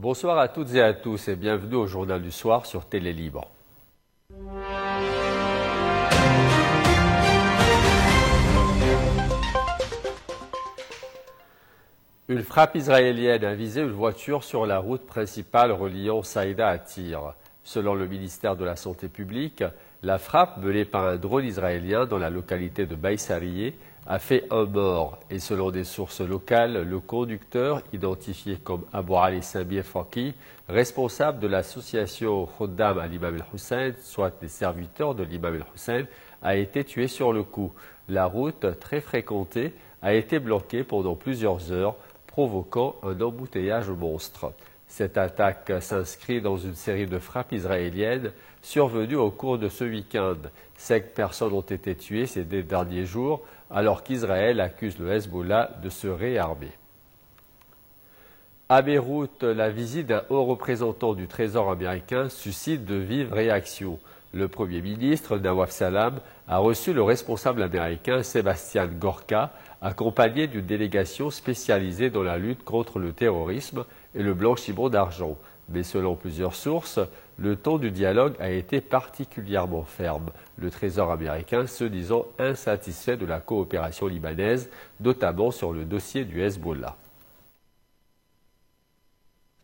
Bonsoir à toutes et à tous et bienvenue au Journal du Soir sur Télé Libre. Une frappe israélienne a visé une voiture sur la route principale reliant Saïda à Tyr. Selon le ministère de la Santé publique, la frappe menée par un drone israélien dans la localité de Baïsarié a fait un mort. Et selon des sources locales, le conducteur, identifié comme Abou Ali Samir Faki, responsable de l'association Khuddam à l'imam el-Hussein, soit des serviteurs de l'imam el-Hussein, a été tué sur le coup. La route, très fréquentée, a été bloquée pendant plusieurs heures, provoquant un embouteillage monstre. Cette attaque s'inscrit dans une série de frappes israéliennes survenues au cours de ce week-end. 5 personnes ont été tuées ces derniers jours, alors qu'Israël accuse le Hezbollah de se réarmer. À Beyrouth, la visite d'un haut représentant du Trésor américain suscite de vives réactions. Le Premier ministre, Nawaf Salam, a reçu le responsable américain Sebastian Gorka, accompagné d'une délégation spécialisée dans la lutte contre le terrorisme et le blanchiment d'argent. Mais selon plusieurs sources, le ton du dialogue a été particulièrement ferme, le Trésor américain se disant insatisfait de la coopération libanaise, notamment sur le dossier du Hezbollah.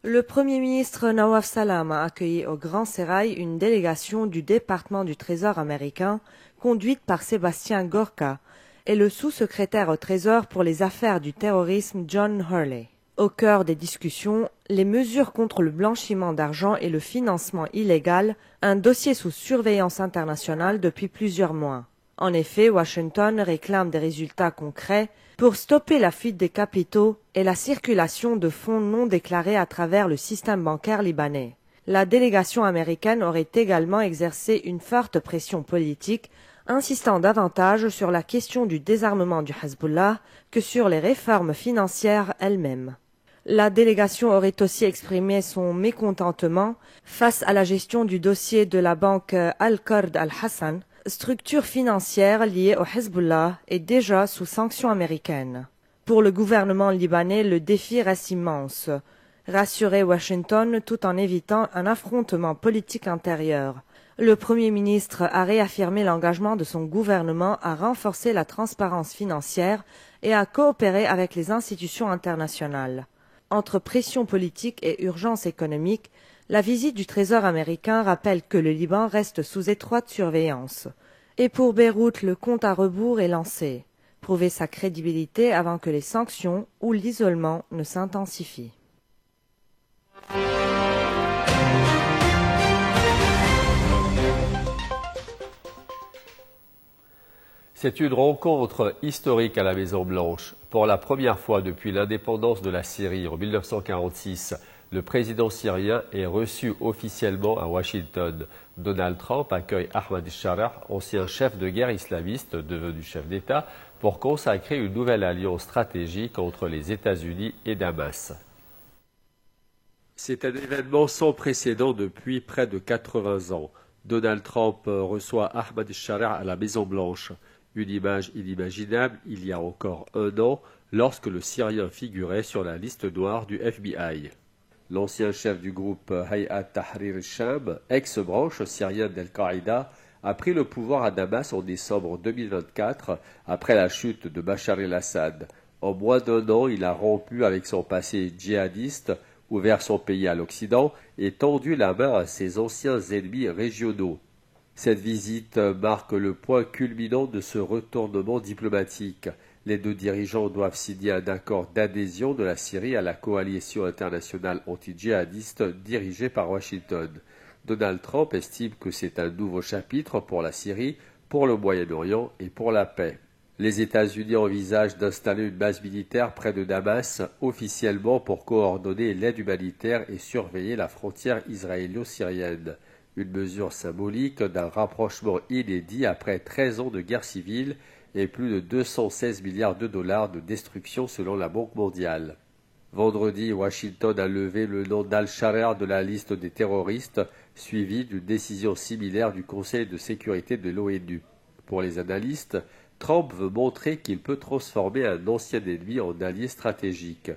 Le Premier ministre Nawaf Salam a accueilli au Grand Sérail une délégation du département du Trésor américain, conduite par Sébastien Gorka, et le sous-secrétaire au Trésor pour les affaires du terrorisme John Hurley. Au cœur des discussions, les mesures contre le blanchiment d'argent et le financement illégal, un dossier sous surveillance internationale depuis plusieurs mois. En effet, Washington réclame des résultats concrets pour stopper la fuite des capitaux et la circulation de fonds non déclarés à travers le système bancaire libanais. La délégation américaine aurait également exercé une forte pression politique, insistant davantage sur la question du désarmement du Hezbollah que sur les réformes financières elles-mêmes. La délégation aurait aussi exprimé son mécontentement face à la gestion du dossier de la banque Al-Qard Al-Hassan, structure financière liée au Hezbollah et déjà sous sanctions américaines. Pour le gouvernement libanais, le défi reste immense. Rassurer Washington tout en évitant un affrontement politique intérieur. Le Premier ministre a réaffirmé l'engagement de son gouvernement à renforcer la transparence financière et à coopérer avec les institutions internationales. Entre pression politique et urgence économique, la visite du Trésor américain rappelle que le Liban reste sous étroite surveillance. Et pour Beyrouth, le compte à rebours est lancé. Prouver sa crédibilité avant que les sanctions ou l'isolement ne s'intensifient. C'est une rencontre historique à la Maison-Blanche. Pour la première fois depuis l'indépendance de la Syrie en 1946, le président syrien est reçu officiellement à Washington. Donald Trump accueille Ahmad al-Sharaa, ancien chef de guerre islamiste devenu chef d'État, pour consacrer une nouvelle alliance stratégique entre les États-Unis et Damas. C'est un événement sans précédent depuis près de 80 ans. Donald Trump reçoit Ahmad al-Sharaa à la Maison-Blanche. Une image inimaginable il y a encore un an, lorsque le Syrien figurait sur la liste noire du FBI. L'ancien chef du groupe Hayat Tahrir al-Sham, ex-branche syrienne d'Al-Qaïda, a pris le pouvoir à Damas en décembre 2024, après la chute de Bachar el-Assad. En moins d'un an, il a rompu avec son passé djihadiste, ouvert son pays à l'Occident et tendu la main à ses anciens ennemis régionaux. Cette visite marque le point culminant de ce retournement diplomatique. Les deux dirigeants doivent signer un accord d'adhésion de la Syrie à la coalition internationale anti-djihadiste dirigée par Washington. Donald Trump estime que c'est un nouveau chapitre pour la Syrie, pour le Moyen-Orient et pour la paix. Les États-Unis envisagent d'installer une base militaire près de Damas, officiellement pour coordonner l'aide humanitaire et surveiller la frontière israélo-syrienne. Une mesure symbolique d'un rapprochement inédit après 13 ans de guerre civile et plus de 216 milliards de dollars de destruction selon la Banque mondiale. Vendredi, Washington a levé le nom d'Al-Sharaa de la liste des terroristes, suivi d'une décision similaire du Conseil de sécurité de l'ONU. Pour les analystes, Trump veut montrer qu'il peut transformer un ancien ennemi en allié stratégique.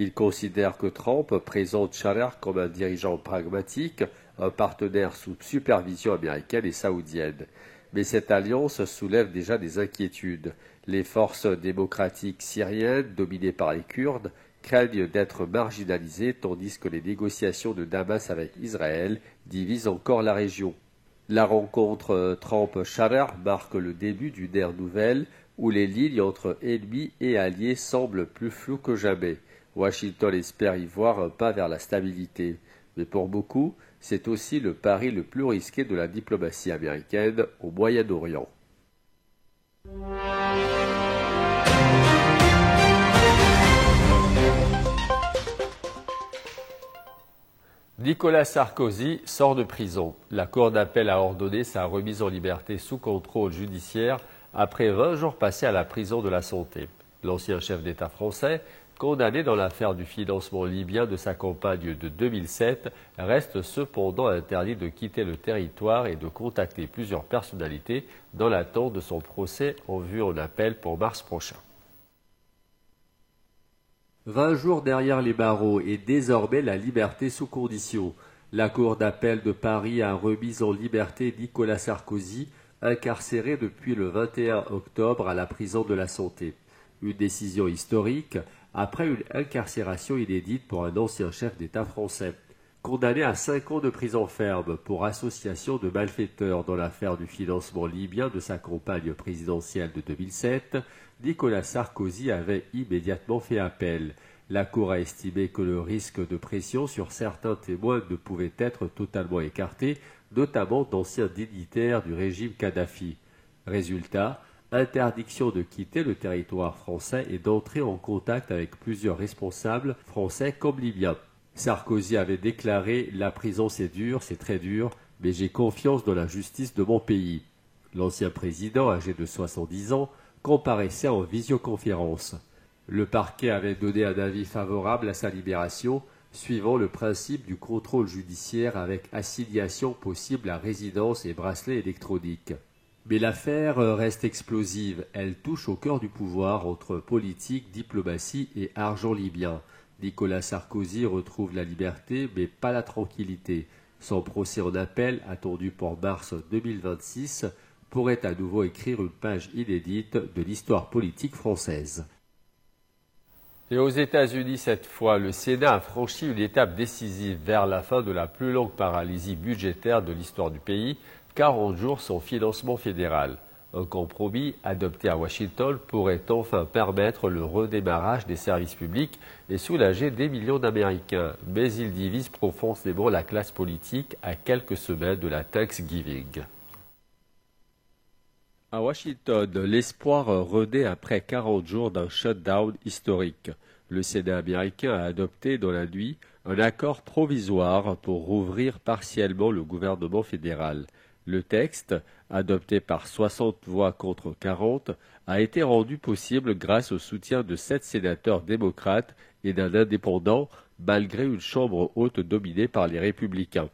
Il considère que Trump présente Sharia comme un dirigeant pragmatique, un partenaire sous supervision américaine et saoudienne. Mais cette alliance soulève déjà des inquiétudes. Les forces démocratiques syriennes, dominées par les Kurdes, craignent d'être marginalisées tandis que les négociations de Damas avec Israël divisent encore la région. La rencontre Trump-Sharia marque le début d'une ère nouvelle où les lignes entre ennemis et alliés semblent plus floues que jamais. Washington espère y voir un pas vers la stabilité. Mais pour beaucoup, c'est aussi le pari le plus risqué de la diplomatie américaine au Moyen-Orient. Nicolas Sarkozy sort de prison. La Cour d'appel a ordonné sa remise en liberté sous contrôle judiciaire après 20 jours passés à la prison de la Santé. L'ancien chef d'État français, condamné dans l'affaire du financement libyen de sa campagne de 2007, reste cependant interdit de quitter le territoire et de contacter plusieurs personnalités dans l'attente de son procès en vue en appel pour mars prochain. 20 jours derrière les barreaux et désormais la liberté sous condition. La Cour d'appel de Paris a remis en liberté Nicolas Sarkozy, incarcéré depuis le 21 octobre à la prison de la Santé. Une décision historique après une incarcération inédite pour un ancien chef d'État français. Condamné à 5 ans de prison ferme pour association de malfaiteurs dans l'affaire du financement libyen de sa campagne présidentielle de 2007, Nicolas Sarkozy avait immédiatement fait appel. La Cour a estimé que le risque de pression sur certains témoins ne pouvait être totalement écarté, notamment d'anciens dignitaires du régime Kadhafi. Résultat, interdiction de quitter le territoire français et d'entrer en contact avec plusieurs responsables français comme libyens. Sarkozy avait déclaré « La prison c'est dur, c'est très dur, mais j'ai confiance dans la justice de mon pays ». L'ancien président, âgé de 70 ans, comparaissait en visioconférence. Le parquet avait donné un avis favorable à sa libération, suivant le principe du contrôle judiciaire avec assignation possible à résidence et bracelet électronique. Mais l'affaire reste explosive, elle touche au cœur du pouvoir entre politique, diplomatie et argent libyen. Nicolas Sarkozy retrouve la liberté mais pas la tranquillité. Son procès en appel, attendu pour mars 2026, pourrait à nouveau écrire une page inédite de l'histoire politique française. Et aux États-Unis, cette fois, le Sénat a franchi une étape décisive vers la fin de la plus longue paralysie budgétaire de l'histoire du pays, 40 jours sans financement fédéral. Un compromis adopté à Washington pourrait enfin permettre le redémarrage des services publics et soulager des millions d'Américains, mais il divise profondément la classe politique à quelques semaines de la Thanksgiving. À Washington, l'espoir renaît après 40 jours d'un shutdown historique. Le Sénat américain a adopté dans la nuit un accord provisoire pour rouvrir partiellement le gouvernement fédéral. Le texte, adopté par 60 voix contre 40, a été rendu possible grâce au soutien de 7 sénateurs démocrates et d'un indépendant, malgré une chambre haute dominée par les républicains.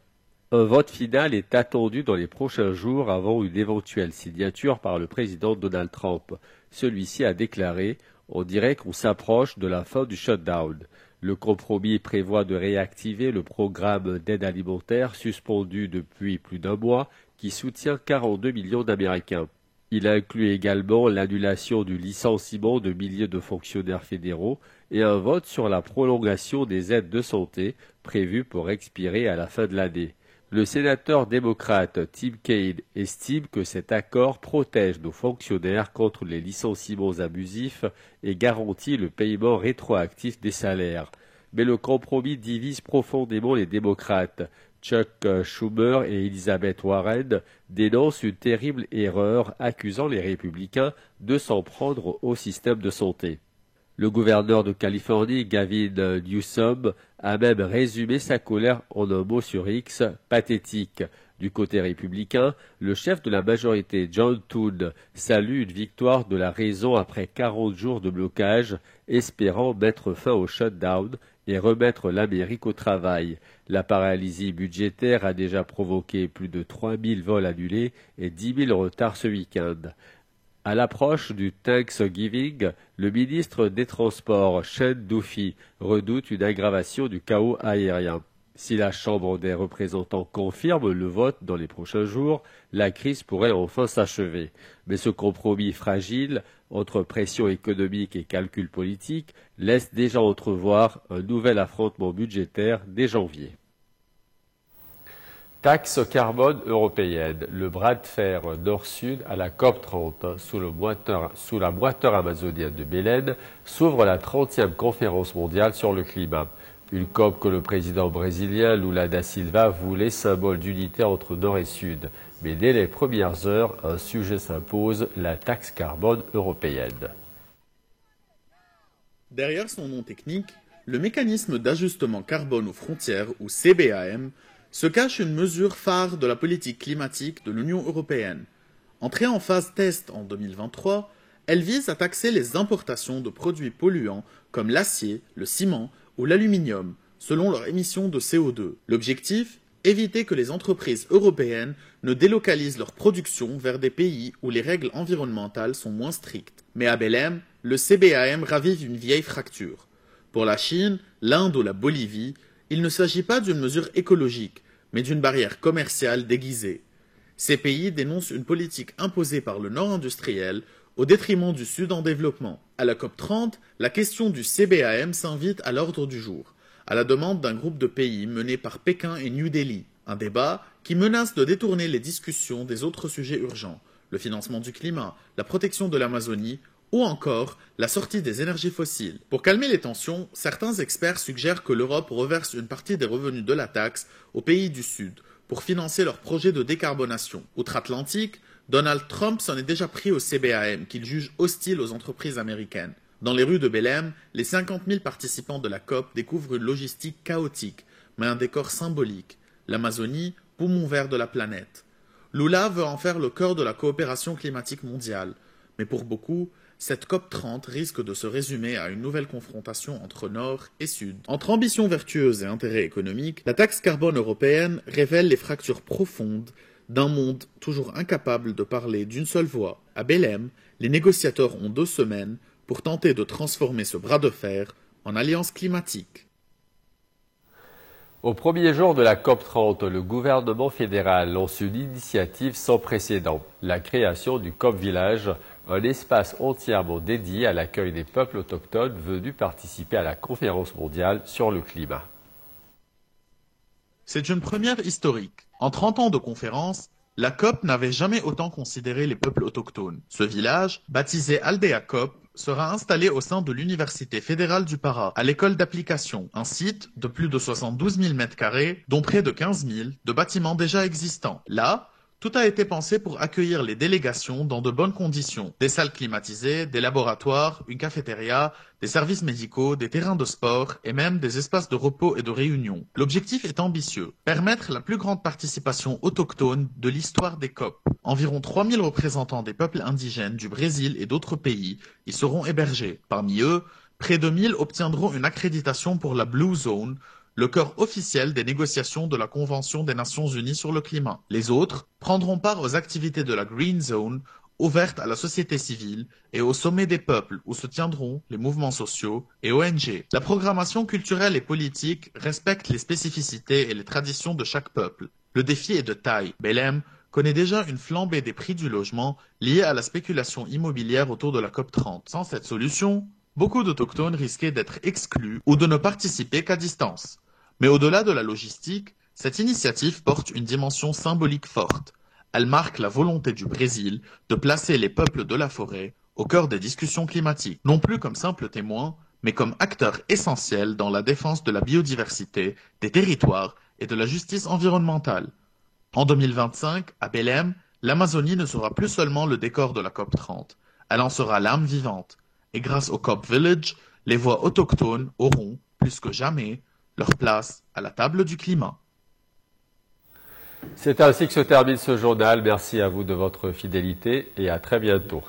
Un vote final est attendu dans les prochains jours avant une éventuelle signature par le président Donald Trump. Celui-ci a déclaré « On dirait qu'on s'approche de la fin du shutdown ». Le compromis prévoit de réactiver le programme d'aide alimentaire suspendu depuis plus d'un mois qui soutient 42 millions d'Américains. Il inclut également l'annulation du licenciement de milliers de fonctionnaires fédéraux et un vote sur la prolongation des aides de santé prévues pour expirer à la fin de l'année. Le sénateur démocrate Tim Kaine estime que cet accord protège nos fonctionnaires contre les licenciements abusifs et garantit le paiement rétroactif des salaires. Mais le compromis divise profondément les démocrates. Chuck Schumer et Elizabeth Warren dénoncent une terrible erreur accusant les républicains de s'en prendre au système de santé. Le gouverneur de Californie, Gavin Newsom, a même résumé sa colère en un mot sur X, pathétique. Du côté républicain, le chef de la majorité, John Thune, salue une victoire de la raison après 40 jours de blocage, espérant mettre fin au shutdown et remettre l'Amérique au travail. La paralysie budgétaire a déjà provoqué plus de 3000 vols annulés et 10 000 retards ce week-end. À l'approche du Thanksgiving, le ministre des Transports, Chen Duffy, redoute une aggravation du chaos aérien. Si la Chambre des représentants confirme le vote dans les prochains jours, la crise pourrait enfin s'achever. Mais ce compromis fragile, entre pression économique et calcul politique, laisse déjà entrevoir un nouvel affrontement budgétaire dès janvier. Taxe carbone européenne, le bras de fer nord-sud à la COP30 sous la moiteur amazonienne de Belém s'ouvre la 30e conférence mondiale sur le climat. Une COP que le président brésilien Lula da Silva voulait symbole d'unité entre nord et sud. Mais dès les premières heures, un sujet s'impose, la taxe carbone européenne. Derrière son nom technique, le mécanisme d'ajustement carbone aux frontières, ou CBAM, se cache une mesure phare de la politique climatique de l'Union européenne. Entrée en phase test en 2023, elle vise à taxer les importations de produits polluants comme l'acier, le ciment ou l'aluminium, selon leur émission de CO2. L'objectif ? Éviter que les entreprises européennes ne délocalisent leur production vers des pays où les règles environnementales sont moins strictes. Mais à Belém, le CBAM ravive une vieille fracture. Pour la Chine, l'Inde ou la Bolivie, il ne s'agit pas d'une mesure écologique, mais d'une barrière commerciale déguisée. Ces pays dénoncent une politique imposée par le Nord industriel au détriment du Sud en développement. À la COP30, la question du CBAM s'invite à l'ordre du jour, à la demande d'un groupe de pays mené par Pékin et New Delhi. Un débat qui menace de détourner les discussions des autres sujets urgents, le financement du climat, la protection de l'Amazonie ou encore la sortie des énergies fossiles. Pour calmer les tensions, certains experts suggèrent que l'Europe reverse une partie des revenus de la taxe aux pays du Sud pour financer leurs projets de décarbonation. Outre-Atlantique, Donald Trump s'en est déjà pris au CBAM, qu'il juge hostile aux entreprises américaines. Dans les rues de Belém, les 50 000 participants de la COP découvrent une logistique chaotique, mais un décor symbolique. L'Amazonie, poumon vert de la planète. Lula veut en faire le cœur de la coopération climatique mondiale. Mais pour beaucoup, cette COP30 risque de se résumer à une nouvelle confrontation entre Nord et Sud. Entre ambition vertueuse et intérêt économique, la taxe carbone européenne révèle les fractures profondes d'un monde toujours incapable de parler d'une seule voix. À Belém, les négociateurs ont 2 semaines pour tenter de transformer ce bras de fer en alliance climatique. Au premier jour de la COP30, le gouvernement fédéral lance une initiative sans précédent, la création du COP Village, un espace entièrement dédié à l'accueil des peuples autochtones venus participer à la conférence mondiale sur le climat. C'est une première historique. En 30 ans de conférence, la COP n'avait jamais autant considéré les peuples autochtones. Ce village, baptisé Aldea COP, sera installé au sein de l'Université fédérale du Pará, à l'école d'application, un site de plus de 72 000 m², dont près de 15 000 de bâtiments déjà existants. Là, tout a été pensé pour accueillir les délégations dans de bonnes conditions. Des salles climatisées, des laboratoires, une cafétéria, des services médicaux, des terrains de sport et même des espaces de repos et de réunion. L'objectif est ambitieux, permettre la plus grande participation autochtone de l'histoire des COP. Environ 3 000 représentants des peuples indigènes du Brésil et d'autres pays y seront hébergés. Parmi eux, près de 1000 obtiendront une accréditation pour la Blue Zone, le cœur officiel des négociations de la Convention des Nations Unies sur le climat. Les autres prendront part aux activités de la Green Zone, ouverte à la société civile, et au sommet des peuples, où se tiendront les mouvements sociaux et ONG. La programmation culturelle et politique respecte les spécificités et les traditions de chaque peuple. Le défi est de taille. Belém connaît déjà une flambée des prix du logement liée à la spéculation immobilière autour de la COP30. Sans cette solution, beaucoup d'autochtones risquaient d'être exclus ou de ne participer qu'à distance. Mais au-delà de la logistique, cette initiative porte une dimension symbolique forte. Elle marque la volonté du Brésil de placer les peuples de la forêt au cœur des discussions climatiques, non plus comme simples témoins, mais comme acteurs essentiels dans la défense de la biodiversité, des territoires et de la justice environnementale. En 2025, à Belém, l'Amazonie ne sera plus seulement le décor de la COP30, elle en sera l'âme vivante. Et grâce au COP Village, les voix autochtones auront, plus que jamais, leur place à la table du climat. C'est ainsi que se termine ce journal. Merci à vous de votre fidélité et à très bientôt.